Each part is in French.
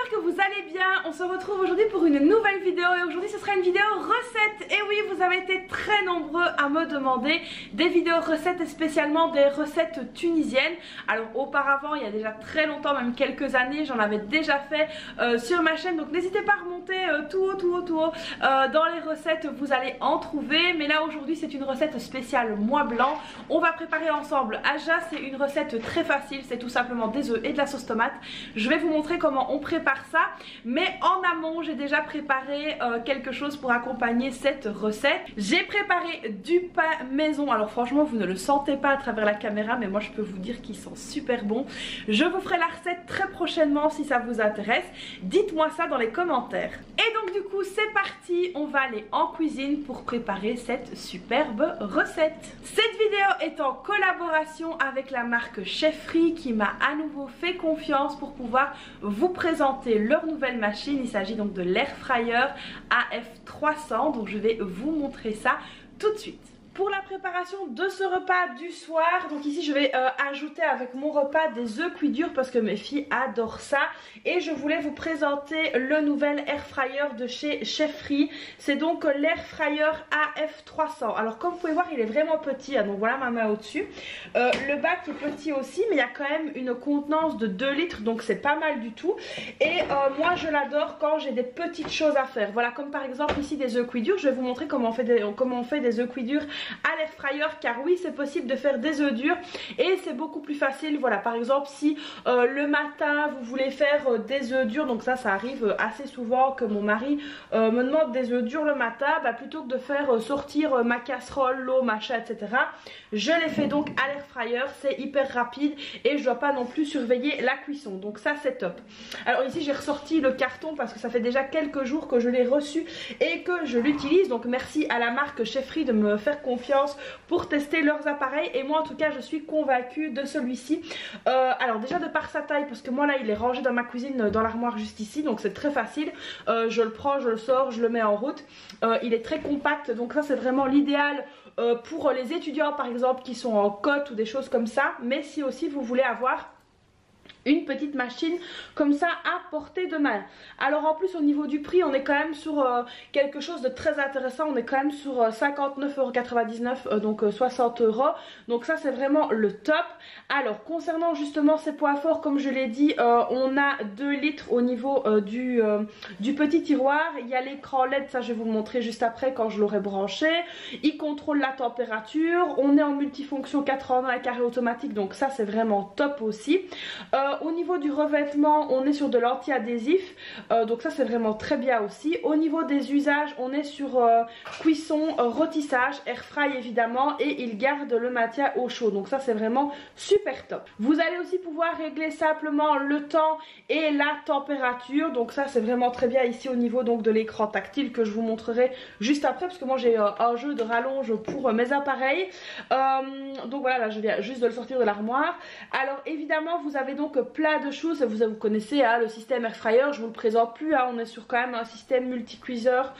j'espère que vous allez bien. On se retrouve aujourd'hui pour une nouvelle vidéo et aujourd'hui ce sera une vidéo recette. Et oui, vous avez été très nombreux à me demander des vidéos recettes et spécialement des recettes tunisiennes. Alors auparavant, il y a déjà très longtemps, même quelques années, j'en avais déjà fait sur ma chaîne. Donc n'hésitez pas à remonter tout haut. Dans les recettes, vous allez en trouver. Mais là aujourd'hui, c'est une recette spéciale mois blanc. On va préparer ensemble Aja. C'est une recette très facile, c'est tout simplement des œufs et de la sauce tomate. Je vais vous montrer comment on prépare ça, mais en amont j'ai déjà préparé quelque chose pour accompagner cette recette. J'ai préparé du pain maison. Alors franchement vous ne le sentez pas à travers la caméra, mais moi je peux vous dire qu'ils sont super bons. Je vous ferai la recette très prochainement si ça vous intéresse. Dites-moi ça dans les commentaires. Et donc du coup c'est parti, on va aller en cuisine pour préparer cette superbe recette. Cette vidéo est en collaboration avec la marque Chefferie qui m'a à nouveau fait confiance pour pouvoir vous présenter leur nouvelle machine. Il s'agit donc de l'Air Fryer AF300, donc je vais vous montrer ça tout de suite. Pour la préparation de ce repas du soir, donc ici je vais ajouter avec mon repas des œufs cuits durs parce que mes filles adorent ça. Et je voulais vous présenter le nouvel Air Fryer de chez Chefferie. C'est donc l'Air Fryer AF300. Alors comme vous pouvez voir, il est vraiment petit, hein, donc voilà ma main au-dessus. Le bac est petit aussi, mais il y a quand même une contenance de 2 litres, donc c'est pas mal du tout. Et moi je l'adore quand j'ai des petites choses à faire. Voilà, comme par exemple ici des œufs cuits durs. Je vais vous montrer comment on fait des œufs cuits durs à l'air fryer, car oui c'est possible de faire des œufs durs et c'est beaucoup plus facile. Voilà, par exemple si le matin vous voulez faire des œufs durs, donc ça arrive assez souvent que mon mari me demande des œufs durs le matin, bah, plutôt que de faire sortir ma casserole, l'eau, machin etc, je les fais donc à l'air fryer. C'est hyper rapide et je dois pas non plus surveiller la cuisson, donc ça c'est top. Alors ici j'ai ressorti le carton parce que ça fait déjà quelques jours que je l'ai reçu et que je l'utilise, donc merci à la marque Chefferie de me faire confiance pour tester leurs appareils. Et moi en tout cas je suis convaincue de celui-ci. Alors déjà de par sa taille, parce que moi là il est rangé dans ma cuisine dans l'armoire juste ici, donc c'est très facile. Je le prends, je le sors, je le mets en route. Il est très compact, donc ça c'est vraiment l'idéal pour les étudiants par exemple qui sont en côte ou des choses comme ça. Mais si aussi vous voulez avoir une petite machine comme ça à portée de main. Alors en plus au niveau du prix on est quand même sur quelque chose de très intéressant. On est quand même sur 59,99 €, donc 60 €. Donc ça c'est vraiment le top. Alors concernant justement ces points forts, comme je l'ai dit, on a 2 litres au niveau du petit tiroir. Il y a l'écran LED, ça je vais vous le montrer juste après quand je l'aurai branché. Il contrôle la température. On est en multifonction 4 en 1 et carré automatique, donc ça c'est vraiment top aussi. Au niveau du revêtement on est sur de l'anti-adhésif, donc ça c'est vraiment très bien aussi. Au niveau des usages on est sur cuisson, rôtissage, air fry évidemment, et il garde le maintien au chaud, donc ça c'est vraiment super top. Vous allez aussi pouvoir régler simplement le temps et la température, donc ça c'est vraiment très bien ici au niveau donc de l'écran tactile que je vous montrerai juste après, parce que moi j'ai un jeu de rallonge pour mes appareils. Donc voilà, là je viens juste de le sortir de l'armoire. Alors évidemment vous avez donc plein de choses, vous connaissez hein, le système air fryer, je vous le présente plus hein, on est sur quand même un système multi-cuiseur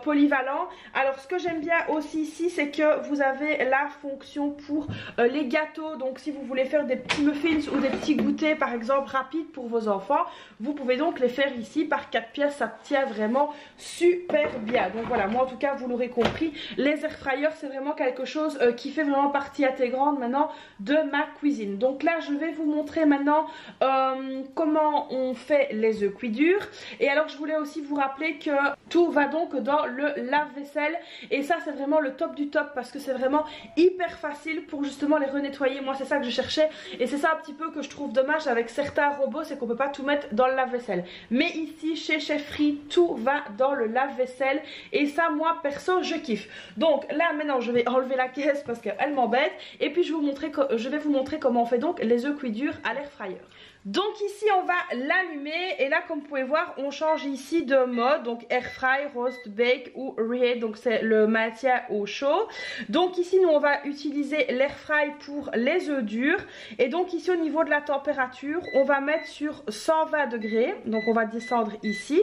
polyvalent. Alors ce que j'aime bien aussi ici, c'est que vous avez la fonction pour les gâteaux, donc si vous voulez faire des petits muffins ou des petits goûters par exemple rapides pour vos enfants, vous pouvez donc les faire ici par 4 pièces, ça tient vraiment super bien. Donc voilà, moi en tout cas vous l'aurez compris, les air fryers c'est vraiment quelque chose qui fait vraiment partie intégrante maintenant de ma cuisine. Donc là je vais vous montrer maintenant comment on fait les œufs cuits durs. Et alors je voulais aussi vous rappeler que tout va donc dans le lave-vaisselle, et ça c'est vraiment le top du top parce que c'est vraiment hyper facile pour justement les renettoyer. Moi c'est ça que je cherchais et c'est ça un petit peu que je trouve dommage avec certains robots, c'est qu'on peut pas tout mettre dans le lave-vaisselle. Mais ici chez Chefferie tout va dans le lave-vaisselle et ça moi perso je kiffe. Donc là maintenant je vais enlever la caisse parce qu'elle m'embête et puis je vais vous montrer comment on fait donc les œufs cuits durs à l'air fryer. Donc ici on va l'allumer et là comme vous pouvez voir on change ici de mode, donc air fry, roast, bake ou reheat, donc c'est le maintien au chaud. Donc ici nous on va utiliser l'air fry pour les œufs durs et donc ici au niveau de la température on va mettre sur 120 degrés, donc on va descendre ici.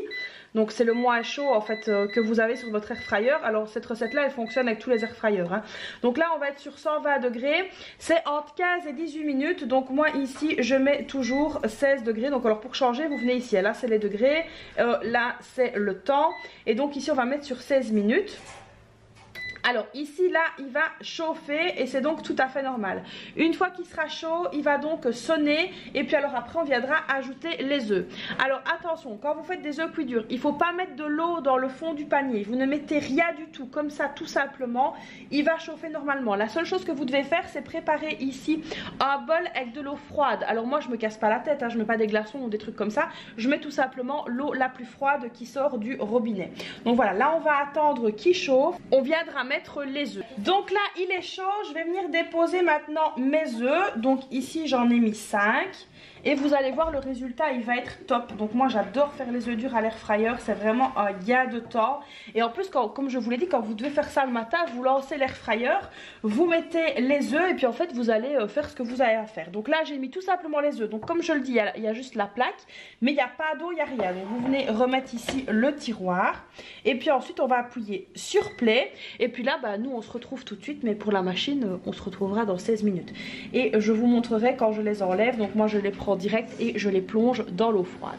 Donc c'est le moins chaud en fait que vous avez sur votre air fryer. Alors cette recette là elle fonctionne avec tous les air fryers hein. Donc là on va être sur 120 degrés, c'est entre 15 et 18 minutes. Donc moi ici je mets toujours toujours 16 degrés. Donc alors pour changer, vous venez ici. Là c'est les degrés, là c'est le temps. Et donc ici on va mettre sur 16 minutes. Alors ici là il va chauffer et c'est donc tout à fait normal. Une fois qu'il sera chaud il va donc sonner et puis alors après on viendra ajouter les œufs. Alors attention, quand vous faites des œufs cuits durs, il ne faut pas mettre de l'eau dans le fond du panier. Vous ne mettez rien du tout, comme ça tout simplement. Il va chauffer normalement. La seule chose que vous devez faire c'est préparer ici un bol avec de l'eau froide. Alors moi je me casse pas la tête, hein, je mets pas des glaçons ou des trucs comme ça. Je mets tout simplement l'eau la plus froide qui sort du robinet. Donc voilà, là on va attendre qu'il chauffe. On viendra mettre les œufs. Donc là il est chaud, je vais venir déposer maintenant mes œufs. Donc ici j'en ai mis 5 et vous allez voir le résultat, il va être top. Donc moi j'adore faire les œufs durs à l'air fryer, c'est vraiment un gain de temps. Et en plus comme je vous l'ai dit, quand vous devez faire ça le matin, vous lancez l'air fryer, vous mettez les œufs et puis en fait vous allez faire ce que vous avez à faire. Donc là j'ai mis tout simplement les œufs. Donc comme je le dis, il y a juste la plaque, mais il n'y a pas d'eau, il n'y a rien. Donc vous venez remettre ici le tiroir et puis ensuite on va appuyer sur play. Et puis là nous on se retrouve tout de suite, mais pour la machine on se retrouvera dans 16 minutes. Et je vous montrerai quand je les enlève. Donc moi je les prends direct et je les plonge dans l'eau froide.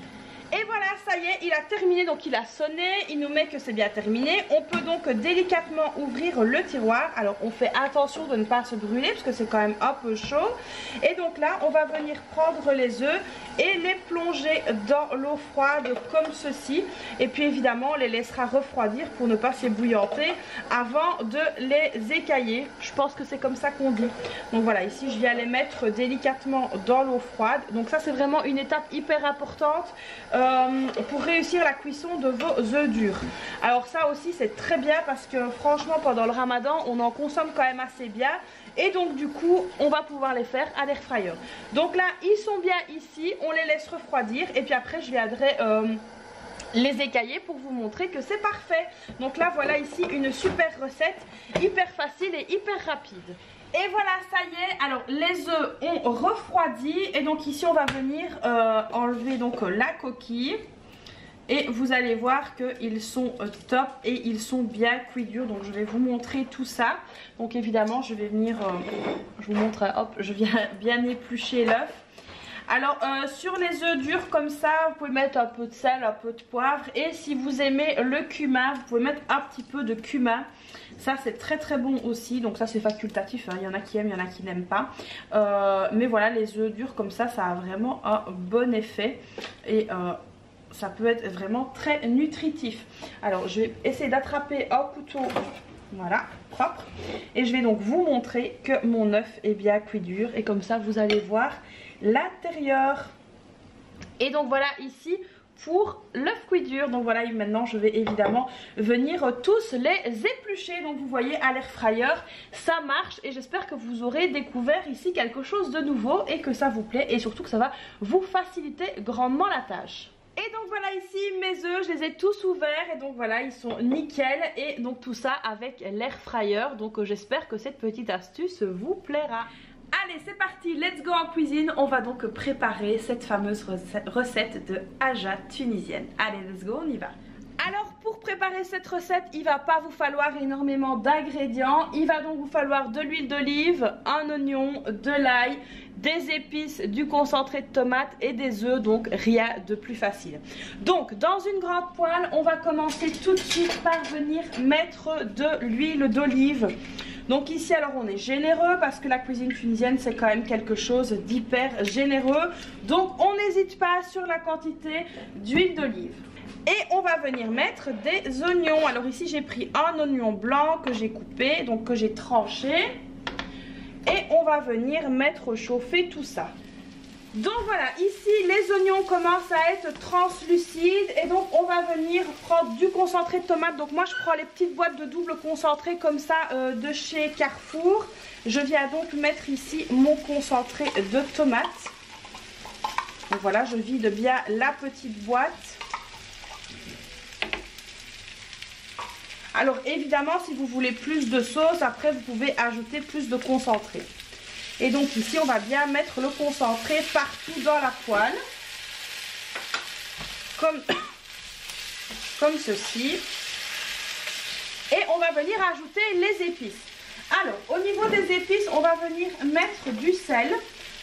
Et voilà, ça y est, il a terminé, donc il a sonné, il nous met que c'est bien terminé. On peut donc délicatement ouvrir le tiroir. Alors on fait attention de ne pas se brûler parce que c'est quand même un peu chaud. Et donc là, on va venir prendre les œufs et les plonger dans l'eau froide comme ceci. Et puis évidemment, on les laissera refroidir pour ne pas s'ébouillanter avant de les écailler. Je pense que c'est comme ça qu'on dit. Donc voilà, ici je viens les mettre délicatement dans l'eau froide. Donc ça c'est vraiment une étape hyper importante pour réussir la cuisson de vos œufs durs. Alors ça aussi c'est très bien parce que franchement pendant le ramadan on en consomme quand même assez bien. Et donc du coup on va pouvoir les faire à l'air fryer. Donc là ils sont bien ici, on les laisse refroidir et puis après je viendrai les écailler pour vous montrer que c'est parfait. Donc là voilà ici une super recette, hyper facile et hyper rapide. Et voilà, ça y est, alors les œufs ont refroidi et donc ici on va venir enlever donc la coquille. Et vous allez voir qu'ils sont top et ils sont bien cuits durs. Donc je vais vous montrer tout ça. Donc évidemment je vais venir, je vous montre, hop, je viens bien éplucher l'œuf. Alors sur les œufs durs comme ça, vous pouvez mettre un peu de sel, un peu de poivre. Et si vous aimez le cumin, vous pouvez mettre un petit peu de cumin. Ça c'est très très bon aussi. Donc ça c'est facultatif, hein. Il y en a qui aiment, il y en a qui n'aiment pas. Mais voilà, les œufs durs comme ça a vraiment un bon effet. Et ça peut être vraiment très nutritif. Alors je vais essayer d'attraper un couteau. Voilà, propre. Et je vais donc vous montrer que mon œuf est bien cuit dur. Et comme ça vous allez voir l'intérieur. Et donc voilà ici pour l'œuf cuit dur. Donc voilà, maintenant je vais évidemment venir tous les éplucher. Donc vous voyez à l'air fryer ça marche. Et j'espère que vous aurez découvert ici quelque chose de nouveau et que ça vous plaît. Et surtout que ça va vous faciliter grandement la tâche. Et donc voilà ici mes œufs, je les ai tous ouverts et donc voilà ils sont nickel. Et donc tout ça avec l'air fryer. Donc j'espère que cette petite astuce vous plaira. Allez c'est parti, let's go en cuisine. On va donc préparer cette fameuse recette de haja tunisienne. Allez let's go, on y va. Alors pour préparer cette recette, il va pas vous falloir énormément d'ingrédients. Il va donc vous falloir de l'huile d'olive, un oignon, de l'ail, des épices, du concentré de tomate et des œufs, donc rien de plus facile. Donc dans une grande poêle, on va commencer tout de suite par venir mettre de l'huile d'olive. Donc ici alors on est généreux parce que la cuisine tunisienne c'est quand même quelque chose d'hyper généreux. Donc on n'hésite pas sur la quantité d'huile d'olive. Et on va venir mettre des oignons. Alors ici j'ai pris un oignon blanc que j'ai coupé, donc que j'ai tranché. Et on va venir mettre chauffer tout ça. Donc voilà, ici les oignons commencent à être translucides. Et donc on va venir prendre du concentré de tomate. Donc moi je prends les petites boîtes de double concentré comme ça de chez Carrefour. Je viens donc mettre ici mon concentré de tomate. Donc voilà, je vide bien la petite boîte. Alors évidemment si vous voulez plus de sauce, après vous pouvez ajouter plus de concentré. Et donc ici on va bien mettre le concentré partout dans la poêle. Comme ceci. Et on va venir ajouter les épices. Alors au niveau des épices on va venir mettre du sel.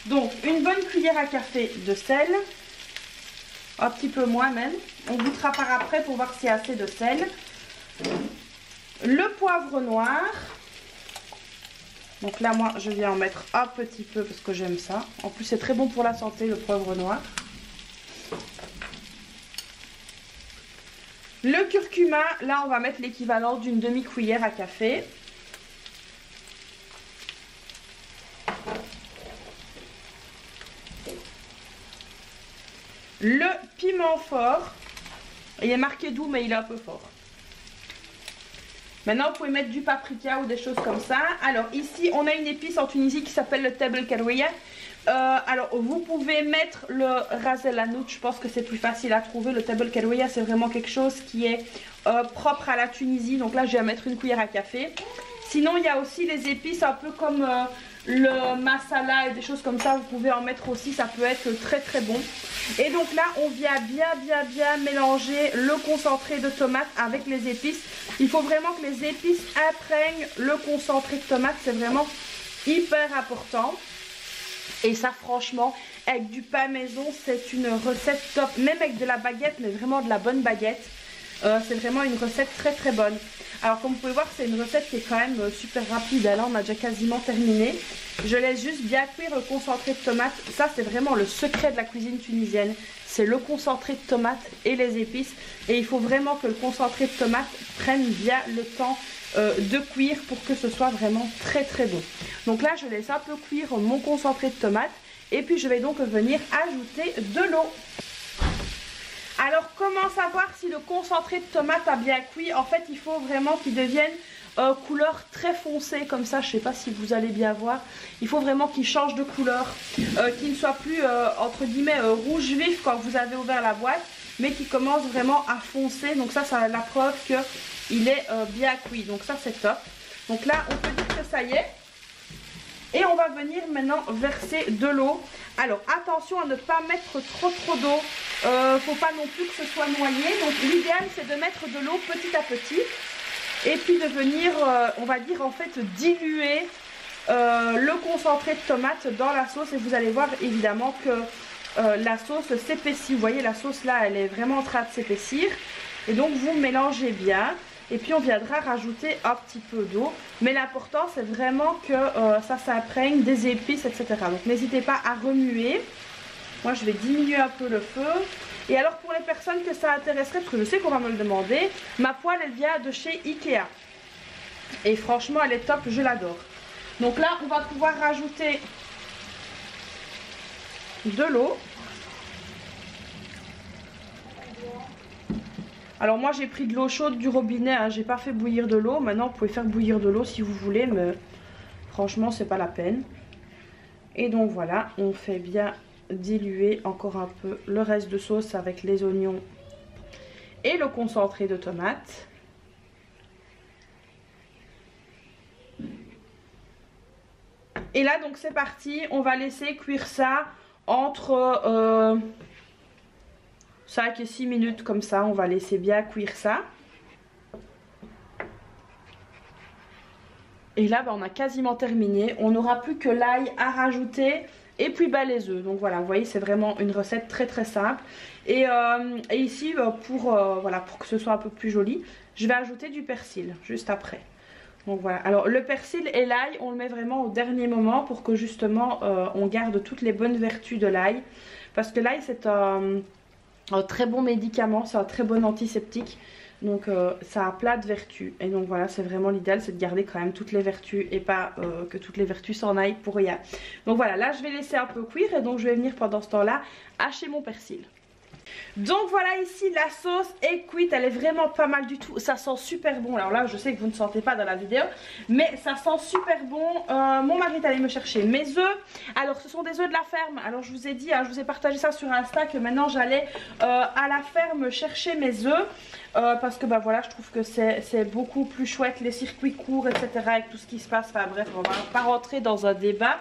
Donc une bonne cuillère à café de sel, un petit peu moins même, on goûtera par après pour voir s'il y a assez de sel. Le poivre noir, donc là moi je viens en mettre un petit peu parce que j'aime ça, en plus c'est très bon pour la santé le poivre noir. Le curcuma, là on va mettre l'équivalent d'une demi-cuillère à café. Le piment fort, il est marqué doux mais il est un peu fort. Maintenant vous pouvez mettre du paprika ou des choses comme ça. Alors ici on a une épice en Tunisie qui s'appelle le tebel karouia. Alors vous pouvez mettre le ras el hanout, je pense que c'est plus facile à trouver. Le tebel karouia c'est vraiment quelque chose qui est propre à la Tunisie. Donc là je vais mettre une cuillère à café. Sinon il y a aussi les épices un peu comme le masala et des choses comme ça. Vous pouvez en mettre aussi, ça peut être très très bon. Et donc là on vient bien mélanger le concentré de tomate avec les épices. Il faut vraiment que les épices imprègnent le concentré de tomate, c'est vraiment hyper important. Et ça franchement avec du pain maison c'est une recette top, même avec de la baguette, mais vraiment de la bonne baguette. C'est vraiment une recette très très bonne. Alors comme vous pouvez voir c'est une recette qui est quand même super rapide. Là on a déjà quasiment terminé. Je laisse juste bien cuire le concentré de tomate. Ça c'est vraiment le secret de la cuisine tunisienne. C'est le concentré de tomate et les épices. Et il faut vraiment que le concentré de tomate prenne bien le temps de cuire pour que ce soit vraiment très très bon. Donc là je laisse un peu cuire mon concentré de tomate. Et puis je vais donc venir ajouter de l'eau. Alors comment savoir si le concentré de tomate a bien cuit? En fait il faut vraiment qu'il devienne couleur très foncée comme ça. Je ne sais pas si vous allez bien voir. Il faut vraiment qu'il change de couleur, qu'il ne soit plus entre guillemets rouge vif quand vous avez ouvert la boîte, mais qu'il commence vraiment à foncer. Donc ça c'est la preuve qu'il est bien cuit. Donc ça c'est top. Donc là on peut dire que ça y est. Et on va venir maintenant verser de l'eau. Alors attention à ne pas mettre trop d'eau. Faut pas non plus que ce soit noyé. Donc l'idéal c'est de mettre de l'eau petit à petit. Et puis de venir, on va dire en fait diluer le concentré de tomate dans la sauce. Et vous allez voir évidemment que la sauce s'épaissit. Vous voyez la sauce là elle est vraiment en train de s'épaissir. Et donc vous mélangez bien. Et puis on viendra rajouter un petit peu d'eau. Mais l'important c'est vraiment que ça s'imprègne des épices, etc. Donc n'hésitez pas à remuer. Moi je vais diminuer un peu le feu. Et alors pour les personnes que ça intéresserait, parce que je sais qu'on va me le demander, ma poêle elle vient de chez Ikea. Et franchement elle est top, je l'adore. Donc là on va pouvoir rajouter de l'eau. Alors moi j'ai pris de l'eau chaude du robinet, hein. J'ai pas fait bouillir de l'eau. Maintenant vous pouvez faire bouillir de l'eau si vous voulez, mais franchement c'est pas la peine. Et donc voilà, on fait bien diluer encore un peu le reste de sauce avec les oignons et le concentré de tomate. Et là donc c'est parti, on va laisser cuire ça entre 5 et 6 minutes comme ça, on va laisser bien cuire ça. Et là on a quasiment terminé, on n'aura plus que l'ail à rajouter et puis les œufs. Donc voilà, vous voyez c'est vraiment une recette très très simple. Et ici voilà, pour que ce soit un peu plus joli, je vais ajouter du persil juste après. Donc voilà, alors le persil et l'ail on le met vraiment au dernier moment pour que justement on garde toutes les bonnes vertus de l'ail. Parce que l'ail c'est un très bon médicament, c'est un très bon antiseptique. Donc ça a plein de vertus. Et donc voilà, c'est vraiment l'idéal, c'est de garder quand même toutes les vertus et pas que toutes les vertus s'en aillent pour rien. Donc voilà, là je vais laisser un peu cuire et donc je vais venir pendant ce temps-là hacher mon persil. Donc voilà, ici la sauce est cuite, elle est vraiment pas mal du tout, ça sent super bon. Alors là je sais que vous ne sentez pas dans la vidéo, mais ça sent super bon. Mon mari est allé me chercher mes œufs. Alors ce sont des œufs de la ferme. Alors je vous ai dit, hein, je vous ai partagé ça sur Insta, que maintenant j'allais à la ferme chercher mes œufs. Parce que bah voilà, je trouve que c'est beaucoup plus chouette, les circuits courts, etc. avec tout ce qui se passe. Enfin bref, on va pas rentrer dans un débat.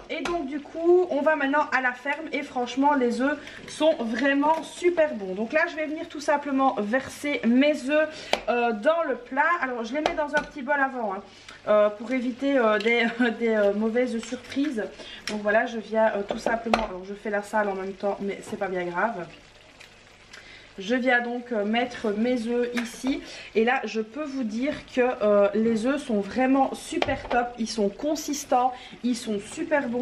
Et donc du coup on va maintenant à la ferme et franchement les œufs sont vraiment vraiment super bon. Donc là je vais venir tout simplement verser mes œufs dans le plat. Alors je les mets dans un petit bol avant pour éviter des mauvaises surprises. Donc voilà, je viens tout simplement, alors je fais la salle en même temps mais c'est pas bien grave. Je viens donc mettre mes œufs ici et là je peux vous dire que les œufs sont vraiment super top, ils sont consistants, ils sont super bons.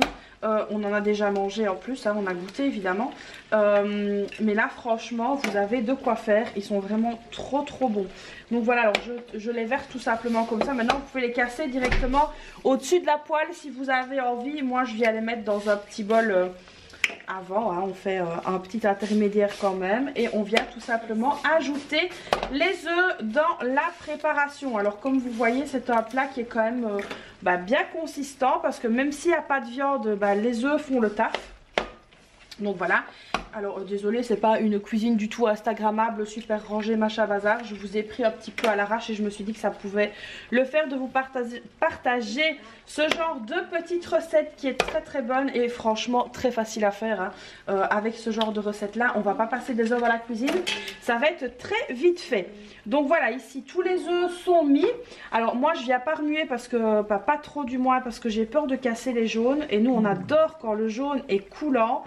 On en a déjà mangé en plus, on a goûté évidemment, mais là franchement vous avez de quoi faire, ils sont vraiment trop bons. Donc voilà, alors je les verse tout simplement comme ça. Maintenant vous pouvez les casser directement au-dessus de la poêle si vous avez envie. Moi je viens les mettre dans un petit bol avant, on fait un petit intermédiaire quand même et on vient tout simplement ajouter les œufs dans la préparation. Alors comme vous voyez c'est un plat qui est quand même bien consistant parce que même s'il n'y a pas de viande, les œufs font le taf. Donc voilà. Alors désolé, c'est pas une cuisine du tout instagrammable, super rangée, machin bazar. Je vous ai pris un petit peu à l'arrache et je me suis dit que ça pouvait le faire de vous partager ce genre de petite recette qui est très bonne et franchement très facile à faire. Avec ce genre de recette là, on va pas passer des heures dans la cuisine, ça va être très vite fait. Donc voilà, ici tous les œufs sont mis. Alors moi je viens pas remuer parce que, pas trop du moins, parce que j'ai peur de casser les jaunes. Et nous on adore quand le jaune est coulant.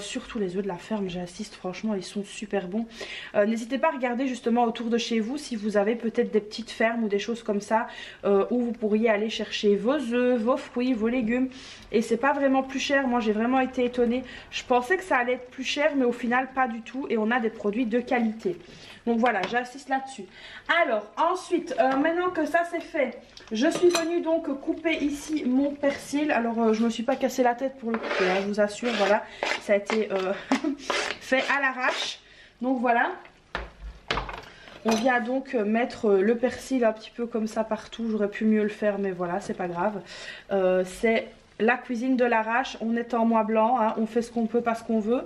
Surtout les œufs de la ferme, j'insiste, franchement ils sont super bons. N'hésitez pas à regarder justement autour de chez vous si vous avez peut-être des petites fermes ou des choses comme ça où vous pourriez aller chercher vos œufs, vos fruits, vos légumes. Et c'est pas vraiment plus cher, moi j'ai vraiment été étonnée. Je pensais que ça allait être plus cher mais au final pas du tout et on a des produits de qualité. Donc voilà, j'insiste là-dessus. Alors ensuite, maintenant que ça c'est fait, je suis venue donc couper ici mon persil. Alors je me suis pas cassé la tête pour le couper, je vous assure, voilà. Ça a été fait à l'arrache. Donc voilà. On vient donc mettre le persil un petit peu comme ça partout. J'aurais pu mieux le faire mais voilà, c'est pas grave. C'est la cuisine de l'arrache, on est en mois blanc, on fait ce qu'on peut, pas ce qu'on veut.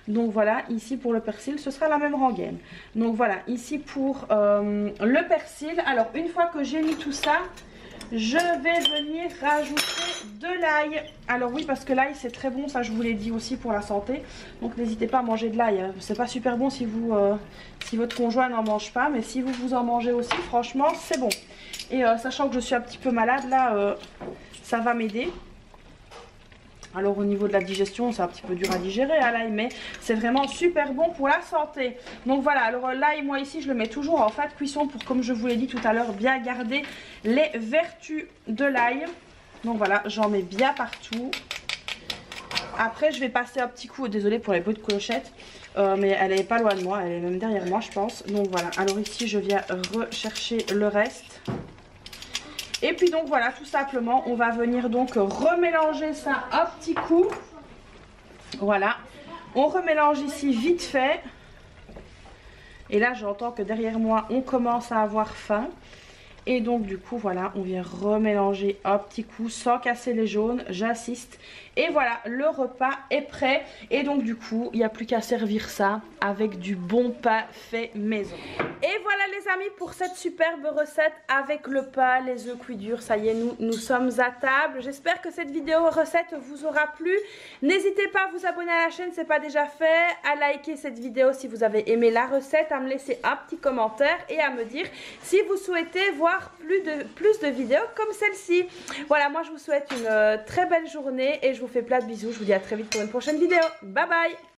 Donc voilà, ici pour le persil, ce sera la même rengaine. Donc voilà, ici pour le persil. Alors une fois que j'ai mis tout ça, je vais venir rajouter de l'ail. Alors oui, parce que l'ail c'est très bon, ça je vous l'ai dit aussi pour la santé. Donc n'hésitez pas à manger de l'ail. C'est pas super bon si vous, si votre conjoint n'en mange pas, mais si vous en mangez aussi, franchement c'est bon. Et sachant que je suis un petit peu malade là, ça va m'aider. Alors au niveau de la digestion, c'est un petit peu dur à digérer l'ail, mais c'est vraiment super bon pour la santé. Donc voilà, alors l'ail, moi ici, je le mets toujours en fin de cuisson pour, comme je vous l'ai dit tout à l'heure, bien garder les vertus de l'ail. Donc voilà, j'en mets bien partout. Après, je vais passer un petit coup, désolée pour les bruits de clochette, mais elle est pas loin de moi, elle est même derrière moi, je pense. Donc voilà, alors ici, je viens rechercher le reste. Et puis donc voilà, tout simplement, on va venir donc remélanger ça un petit coup. Voilà, on remélange ici vite fait. Et là, j'entends que derrière moi, on commence à avoir faim. Et donc du coup, voilà, on vient remélanger un petit coup sans casser les jaunes, j'insiste. Et voilà, le repas est prêt. Et donc du coup, il n'y a plus qu'à servir ça avec du bon pain fait maison. Et voilà les amis pour cette superbe recette avec le pain, les œufs cuits durs. Ça y est, nous sommes à table. J'espère que cette vidéo recette vous aura plu. N'hésitez pas à vous abonner à la chaîne si ce n'est pas déjà fait, à liker cette vidéo si vous avez aimé la recette, à me laisser un petit commentaire et à me dire si vous souhaitez voir plus de vidéos comme celle-ci. Voilà, moi je vous souhaite une très belle journée et je vous fais plein de bisous. Je vous dis à très vite pour une prochaine vidéo. Bye bye.